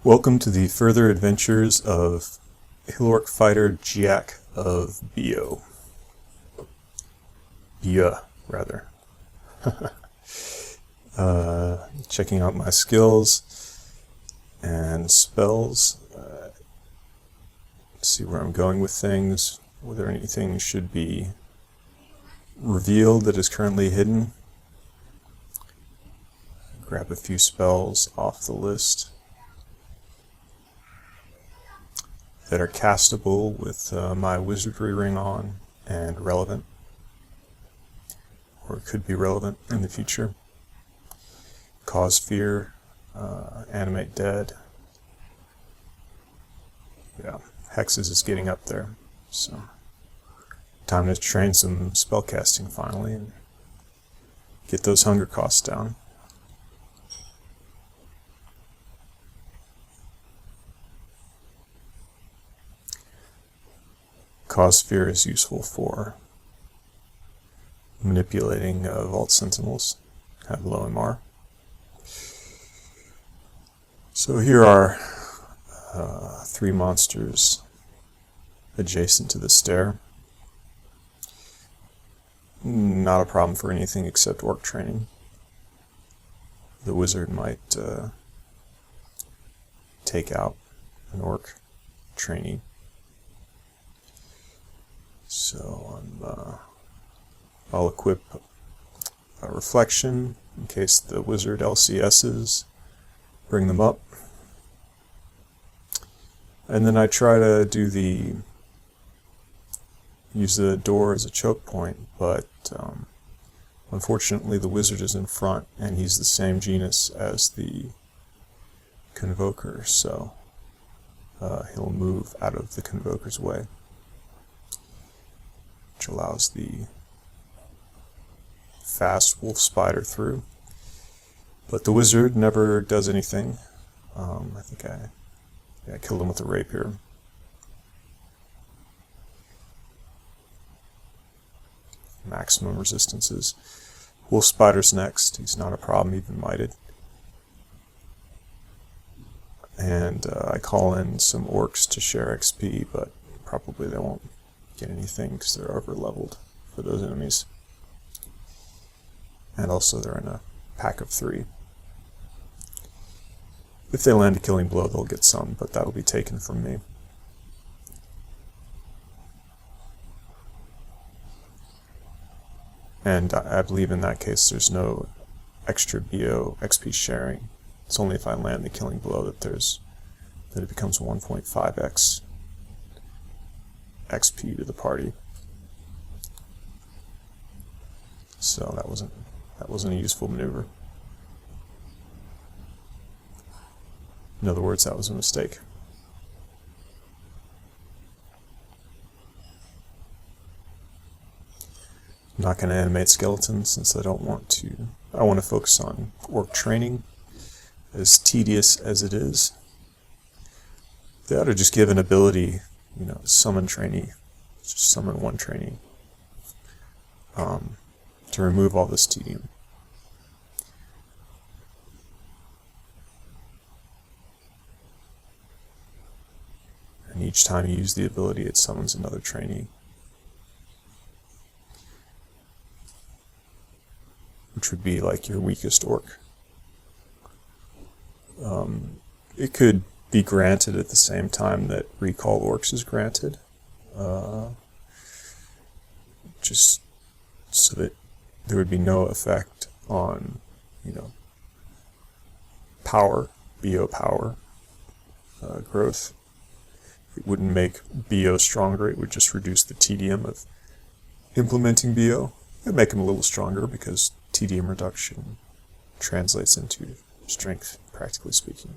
Welcome to the further adventures of Hill Orc fighter Giac of Beogh. Beogh, rather. Checking out my skills and spells. See where I'm going with things, whether anything should be revealed that is currently hidden. Grab a few spells off the list that are castable with my wizardry ring on and relevant, or could be relevant in the future. Cause fear, animate dead. Yeah, hexes is getting up there, so time to train some spellcasting finally and get those hunger costs down. Cause fear is useful for manipulating Vaults Sentinels, have low MR. So here are 3 monsters adjacent to the stair. Not a problem for anything except orc training. The wizard might take out an orc trainee. So I'll equip a reflection in case the wizard LCSs, bring them up. And then I try to use the door as a choke point, but unfortunately the wizard is in front and he's the same genus as the Convoker, so he'll move out of the Convoker's way, which allows the fast wolf spider through. But the wizard never does anything. I think I killed him with a rapier. Maximum resistances. Wolf spider's next. He's not a problem, even mighted. And I call in some orcs to share XP, but probably they won't get anything because they're over leveled for those enemies. And also they're in a pack of 3. If they land a killing blow, they'll get some, but that'll be taken from me. And I believe in that case there's no extra Beogh XP sharing. It's only if I land the killing blow that it becomes 1.5x XP to the party. So that wasn't a useful maneuver. In other words, that was a mistake. I'm not going to animate skeletons since I don't want to. I want to focus on orc training, as tedious as it is. They ought to just give an ability, summon trainee, just summon 1 trainee, to remove all this tedium. And each time you use the ability, it summons another trainee, which would be like your weakest orc. It could be granted at the same time that Recall Orcs is granted, just so that there would be no effect on, power, Beogh power growth. It wouldn't make Beogh stronger, it would just reduce the tedium of implementing Beogh. It would make him a little stronger because tedium reduction translates into strength, practically speaking.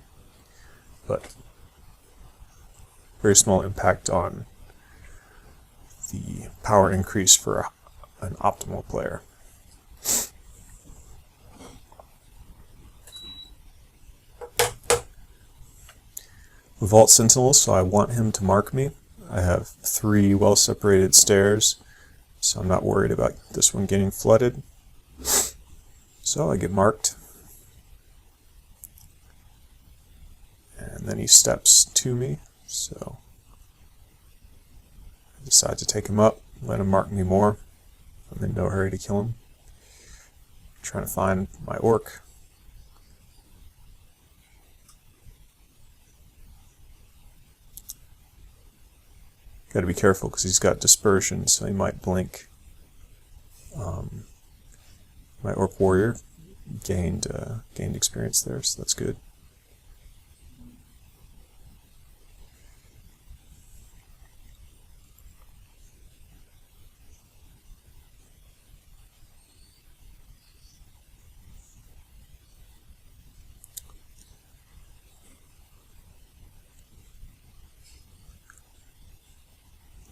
But very small impact on the power increase for an optimal player. Vaults Sentinels, so I want him to mark me. I have 3 well-separated stairs, so I'm not worried about this one getting flooded. So I get marked. And and then he steps to me, so I decide to take him up, let him mark me more. I'm in no hurry to kill him. I'm trying to find my orc. Got to be careful because he's got dispersion, so he might blink. My orc warrior gained experience there, so that's good.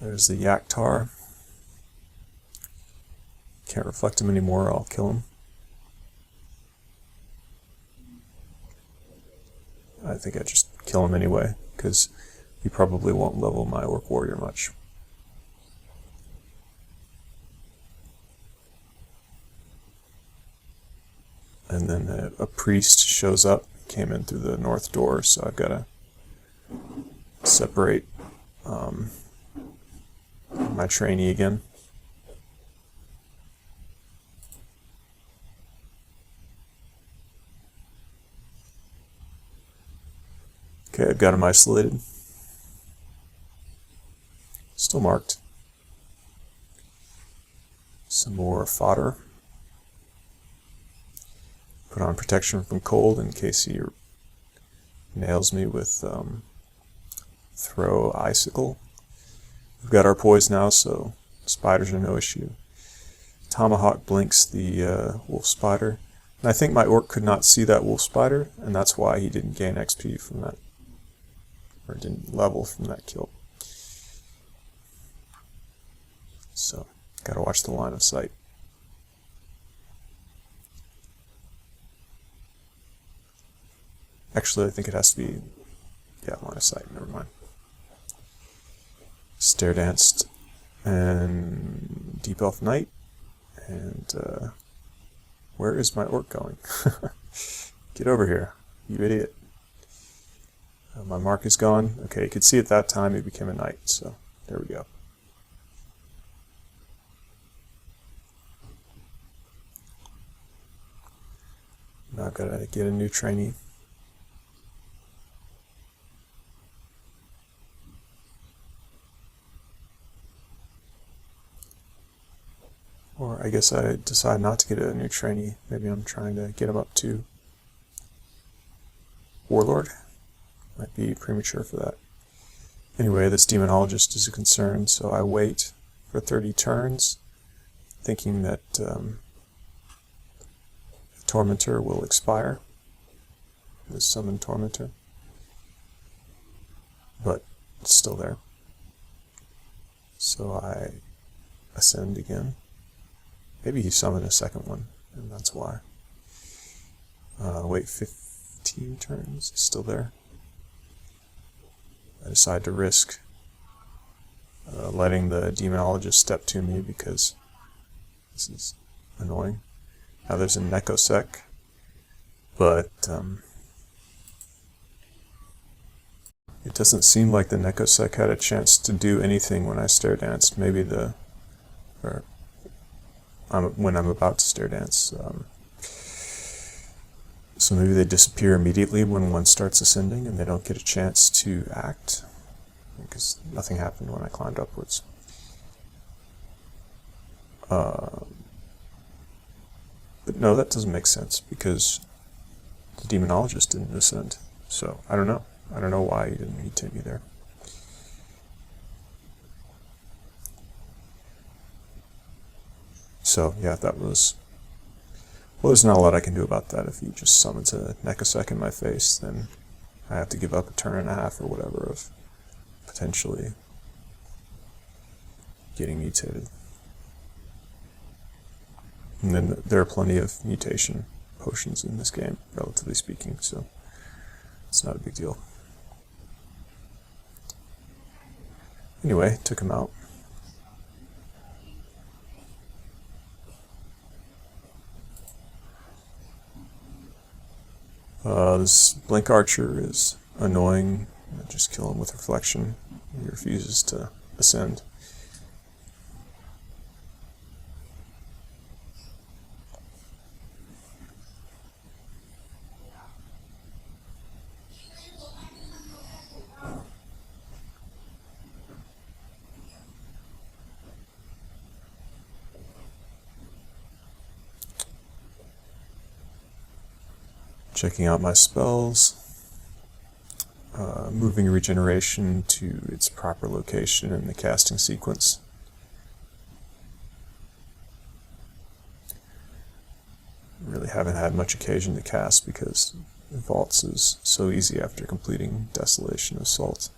There's the Giac tar. Can't reflect him anymore, I'll kill him. I think I just kill him anyway, because he probably won't level my orc warrior much. And then a priest shows up, came in through the north door, so I've got to separate my trainee again. Okay, I've got him isolated. Still marked. Some more fodder. Put on protection from cold in case he nails me with throw icicle. We've got our poise now, so spiders are no issue. Tomahawk blinks the wolf spider. And I think my orc could not see that wolf spider, and that's why he didn't gain XP from that, or didn't level from that kill. So, gotta watch the line of sight. Actually, I think it has to be, yeah, line of sight, never mind. Stair danced and Deep Elf Knight, and where is my orc going? Get over here, you idiot. My mark is gone. Okay, you could see at that time he became a knight, so there we go. Now I've got to get a new trainee. Or I guess I decide not to get a new trainee. Maybe I'm trying to get him up to Warlord. Might be premature for that. Anyway, this demonologist is a concern, so I wait for 30 turns, thinking that the Tormentor will expire, the summoned Tormentor, but it's still there. So I ascend again. Maybe he summoned a second one, and that's why. Wait 15 turns, he's still there. I decide to risk letting the demonologist step to me because this is annoying. Now there's a Necosec, but it doesn't seem like the Necosec had a chance to do anything when I stair danced. Maybe when I'm about to stair dance. So maybe they disappear immediately when one starts ascending and they don't get a chance to act, because nothing happened when I climbed upwards. But no, that doesn't make sense, because the demonologist didn't ascend. So I don't know. I don't know why he didn't mutate me there. So yeah, that was... Well, there's not a lot I can do about that. If he just summons a Necosec in my face, then I have to give up a turn and a half or whatever of potentially getting mutated. And then there are plenty of mutation potions in this game, relatively speaking, so it's not a big deal. Anyway, took him out. This Blink Archer is annoying, just kill him with reflection. He refuses to ascend. Checking out my spells, moving regeneration to its proper location in the casting sequence. Really haven't had much occasion to cast because Vaults is so easy after completing Desolation Assault.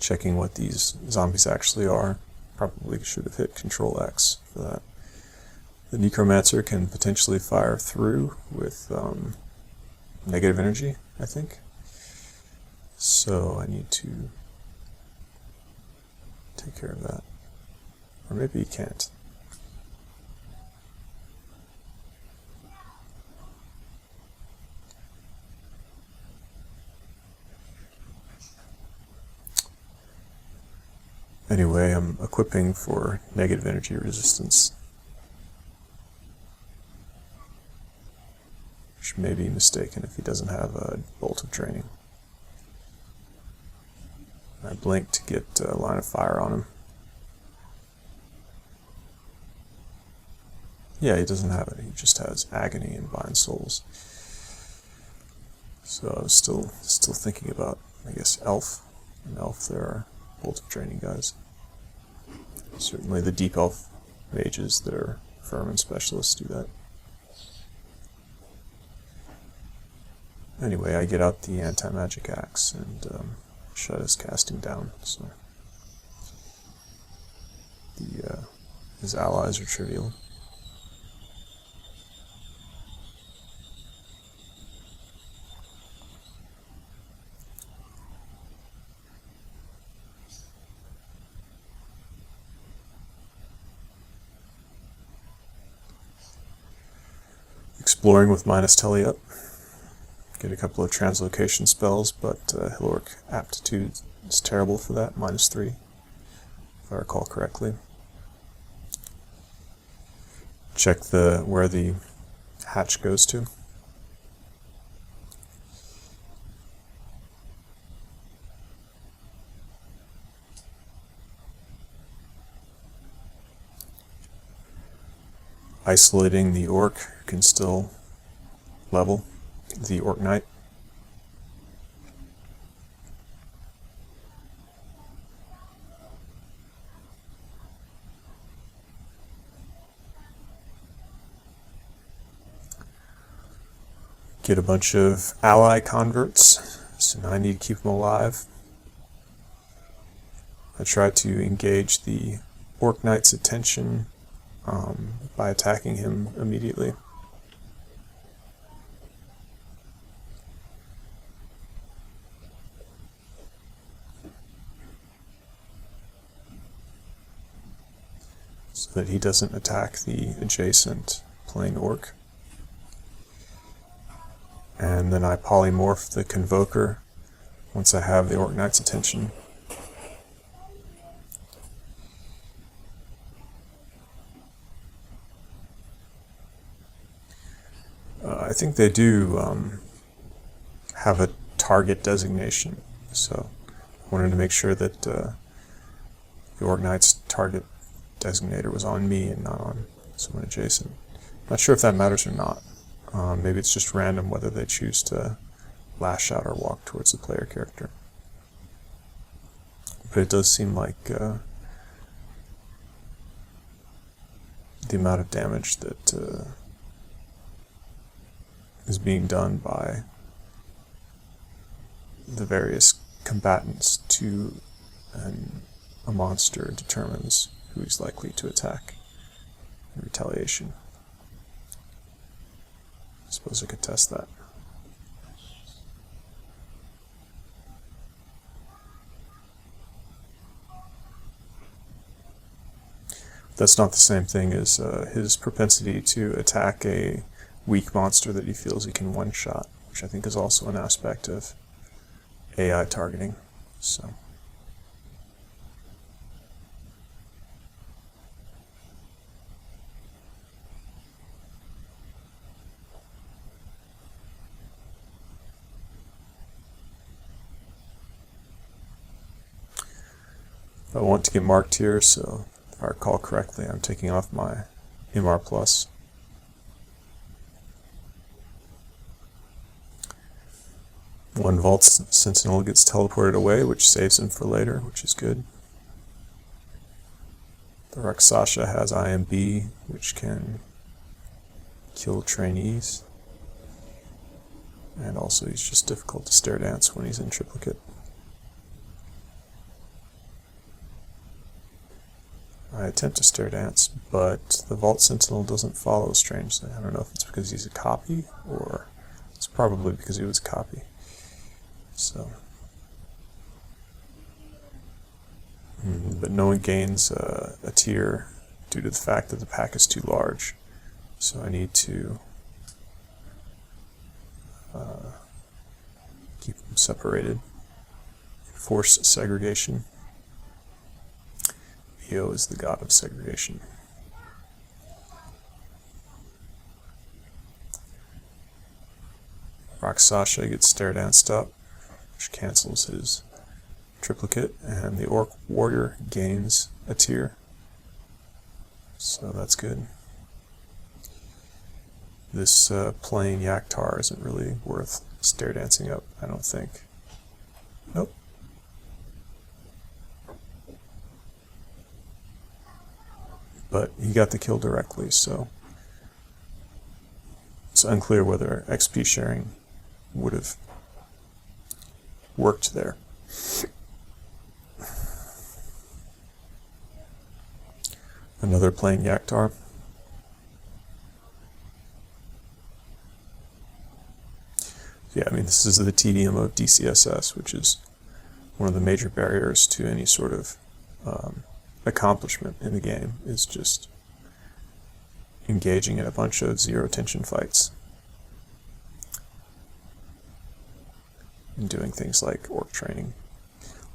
Checking what these zombies actually are. Probably should have hit Control X for that. The Necromancer can potentially fire through with negative energy, I think. So I need to take care of that. Or maybe he can't. Anyway, I'm equipping for negative energy resistance. Which may be mistaken if he doesn't have a Bolt of Draining. I blink to get a line of fire on him. Yeah, he doesn't have it. He just has Agony and Bind Souls. So I was still thinking about, I guess, Elf. In Elf there are Bolt of Draining guys. Certainly the Deep Elf mages that are Vermin specialists do that. Anyway, I get out the anti-magic axe and shut his casting down. So his allies are trivial. Exploring with minus telly up. Get a couple of translocation spells, but Hilorc Aptitude is terrible for that, -3, if I recall correctly. Check where the hatch goes to. Isolating the orc can still level. The Orc Knight. Get a bunch of ally converts, so now I need to keep them alive. I try to engage the Orc Knight's attention by attacking him immediately. So that he doesn't attack the adjacent plain orc. And then I polymorph the Convoker once I have the Orc Knight's attention. I think they do have a target designation, so I wanted to make sure that the Orc Knight's target designator was on me and not on someone adjacent. Not sure if that matters or not. Maybe it's just random whether they choose to lash out or walk towards the player character. But it does seem like the amount of damage that is being done by the various combatants to a monster determines who he's likely to attack in retaliation. I suppose I could test that. That's not the same thing as his propensity to attack a weak monster that he feels he can one-shot, which I think is also an aspect of AI targeting. So I want to get marked here, so if I recall correctly, I'm taking off my MR+. One Vaults Sentinel gets teleported away, which saves him for later, which is good. The Rakshasa has IMB, which can kill trainees. And also he's just difficult to stare dance when he's in triplicate. I attempt to stare dance, but the Vault Sentinel doesn't follow strangely. I don't know if it's because he's a copy, or it's probably because he was a copy. So, but no one gains a tier due to the fact that the pack is too large. So I need to keep them separated. Force segregation. Beogh is the god of segregation. Rakshasa gets stare danced up, which cancels his triplicate, and the Orc Warrior gains a tier. So that's good. This plain Giac isn't really worth stare dancing up, I don't think. Nope. But he got the kill directly, so it's unclear whether XP sharing would have worked there. Another plain Giac. Yeah, I mean, this is the tedium of DCSS, which is one of the major barriers to any sort of accomplishment in the game, is just engaging in a bunch of zero tension fights and doing things like orc training.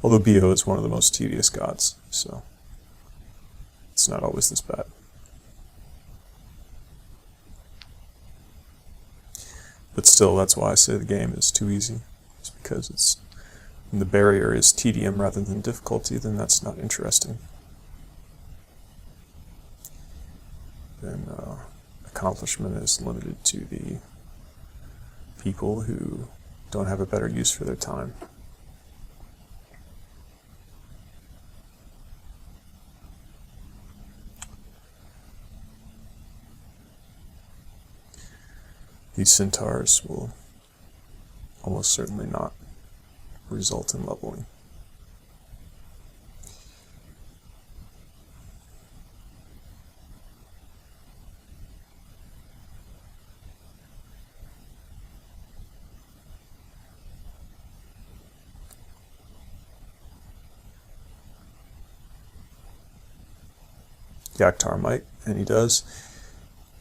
Although Beogh is one of the most tedious gods, so it's not always this bad. But still, that's why I say the game is too easy. It's because when the barrier is tedium rather than difficulty, then that's not interesting. Then accomplishment is limited to the people who don't have a better use for their time. These centaurs will almost certainly not result in leveling. Giac might, and he does.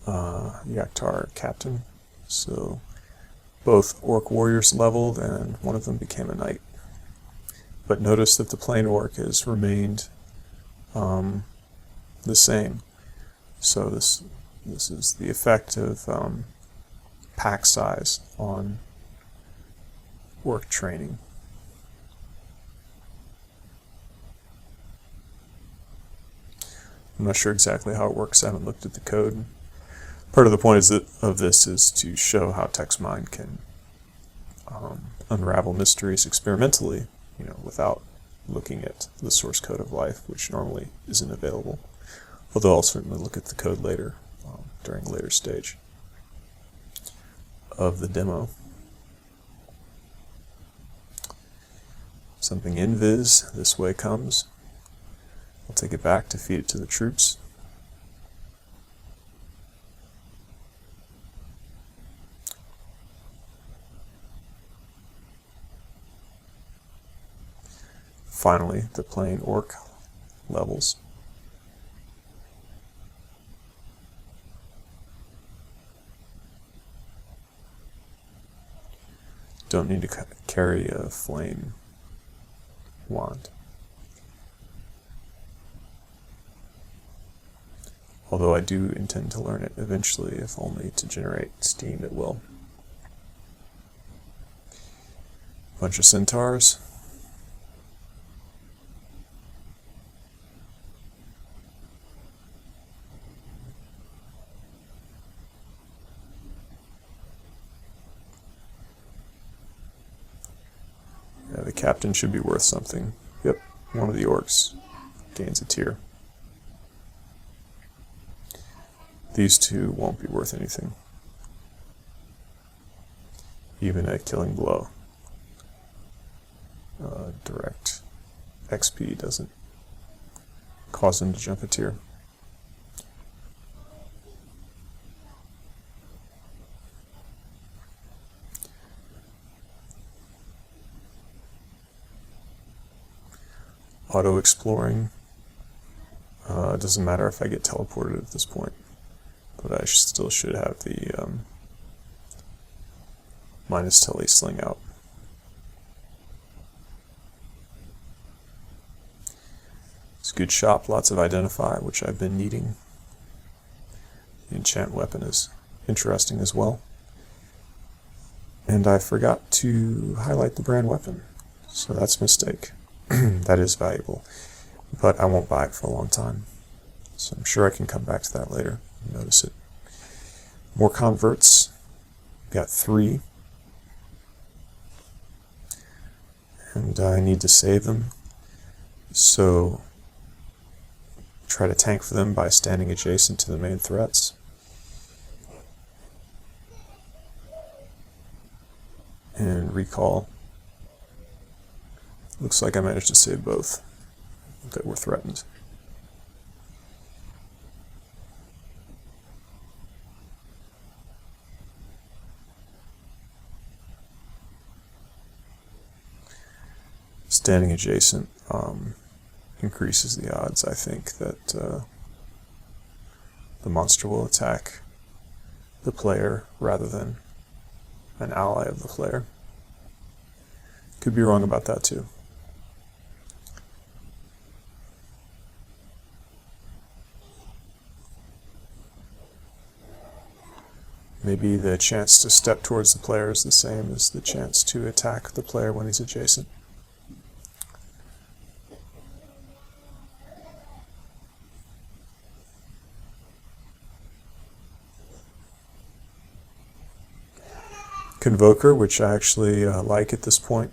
Giac captain. So both orc warriors leveled, and one of them became a knight. But notice that the plain orc has remained the same. So this is the effect of pack size on orc training. I'm not sure exactly how it works. I haven't looked at the code. Part of the point of this is to show how TextMine can unravel mysteries experimentally, without looking at the source code of life, which normally isn't available. Although I'll certainly look at the code later, during a later stage of the demo. Something invis this way comes. I'll take it back to feed it to the troops. Finally, the plain orc levels. don't need to carry a flame wand. Although I do intend to learn it eventually, if only to generate steam at will. Bunch of centaurs. Yeah, the captain should be worth something. Yep, one of the orcs gains a tier. These two won't be worth anything. Even a killing blow. Direct XP doesn't cause them to jump a tier. Auto-exploring. Doesn't matter if I get teleported at this point, but I still should have the minus tele sling out. It's a good shop, lots of identify, which I've been needing. The enchant weapon is interesting as well. And I forgot to highlight the brand weapon, so that's a mistake. That is valuable, but I won't buy it for a long time. So I'm sure I can come back to that later and notice it. More converts. Got 3. And I need to save them. So try to tank for them by standing adjacent to the main threats. And recall. Looks like I managed to save both that were threatened. Standing adjacent increases the odds, I think, that the monster will attack the player rather than an ally of the player. Could be wrong about that too. Maybe the chance to step towards the player is the same as the chance to attack the player when he's adjacent. Convoker, which I actually like at this point.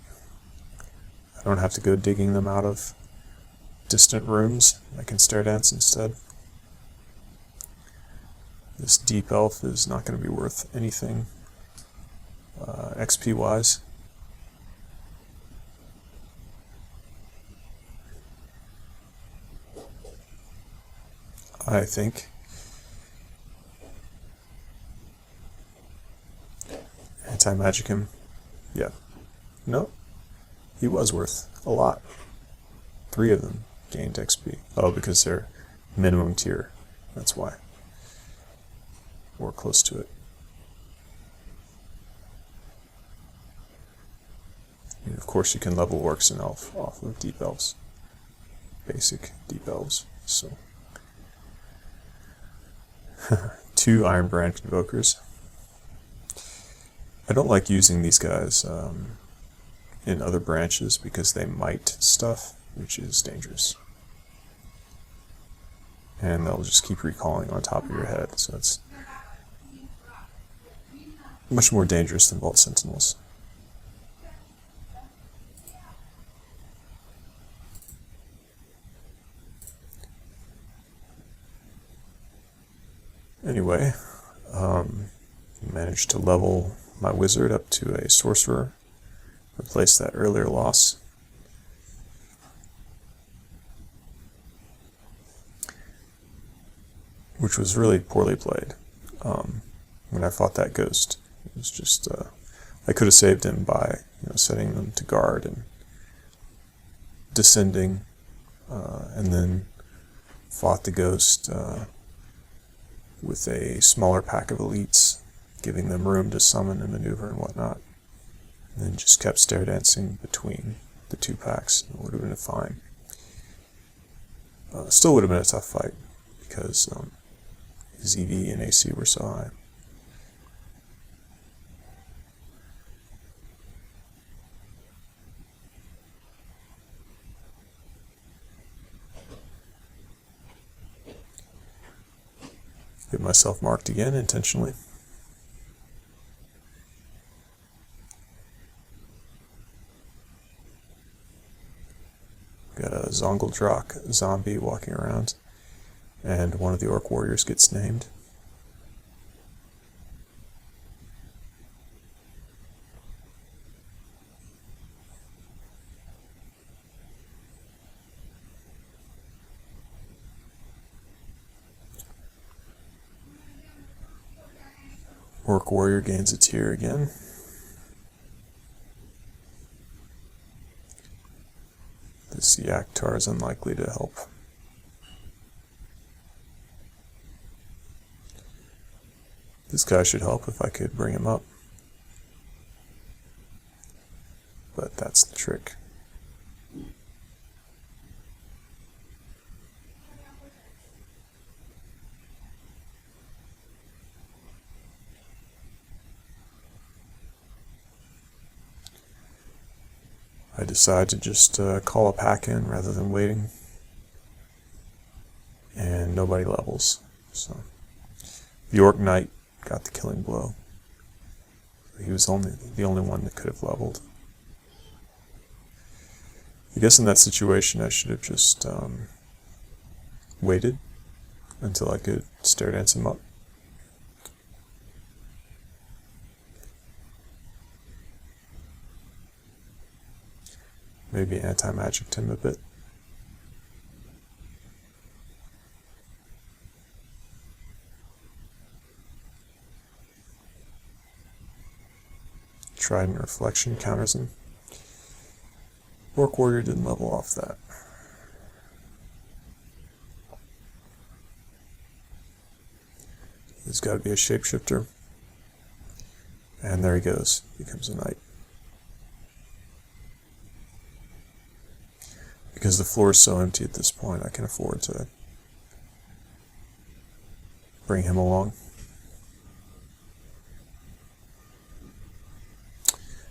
I don't have to go digging them out of distant rooms. I can stair dance instead. This deep elf is not going to be worth anything XP wise. I think. Anti-magic him. Yeah. No. He was worth a lot. 3 of them gained XP. Oh, because they're minimum tier. That's why. Or close to it. And of course you can level orcs and elf off of deep elves. Basic deep elves. So 2 Iron Brand Convokers. I don't like using these guys in other branches because they might stuff, which is dangerous. And they'll just keep recalling on top of your head, so it's much more dangerous than Vaults Sentinels. Anyway, managed to level my wizard up to a sorcerer, replace that earlier loss. Which was really poorly played. When I fought that ghost, it was just, I could have saved him by setting them to guard and descending, and then fought the ghost with a smaller pack of elites, giving them room to summon and maneuver and whatnot. And then just kept stair dancing between the two packs. It would have been fine. Still would have been a tough fight because his EV and AC were so high. Get myself marked again intentionally. Got a Zongeldrock zombie walking around, and one of the orc warriors gets named. Orc warrior gains a tier again. This Giac is unlikely to help. This guy should help if I could bring him up. But that's the trick. I decide to just call a pack in rather than waiting, and nobody levels. So the Orc Knight got the killing blow. He was the only one that could have leveled. I guess in that situation I should have just waited until I could stair dance him up. Maybe anti-magicked him a bit. Trident Reflection counters him. Orc Warrior didn't level off that. There's got to be a shapeshifter. And there he goes. Becomes a knight. Because the floor is so empty at this point, I can afford to bring him along.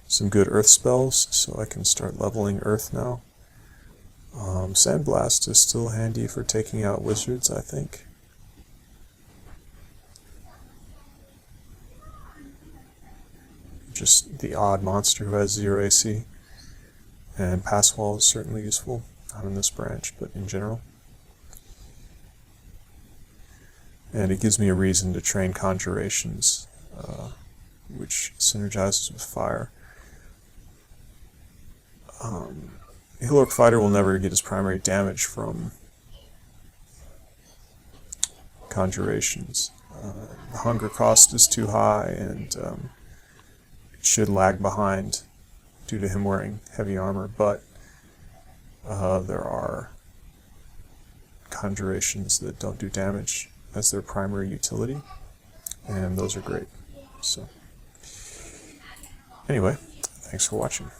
Some good earth spells, so I can start leveling earth now. Sandblast is still handy for taking out wizards, I think. Just the odd monster who has 0 AC. And Passwall is certainly useful. Not in this branch, but in general. And it gives me a reason to train conjurations, which synergizes with fire. Hill Orc Fighter will never get his primary damage from conjurations. The hunger cost is too high, and it should lag behind due to him wearing heavy armor, but there are conjurations that don't do damage as their primary utility, and those are great. So, anyway, thanks for watching.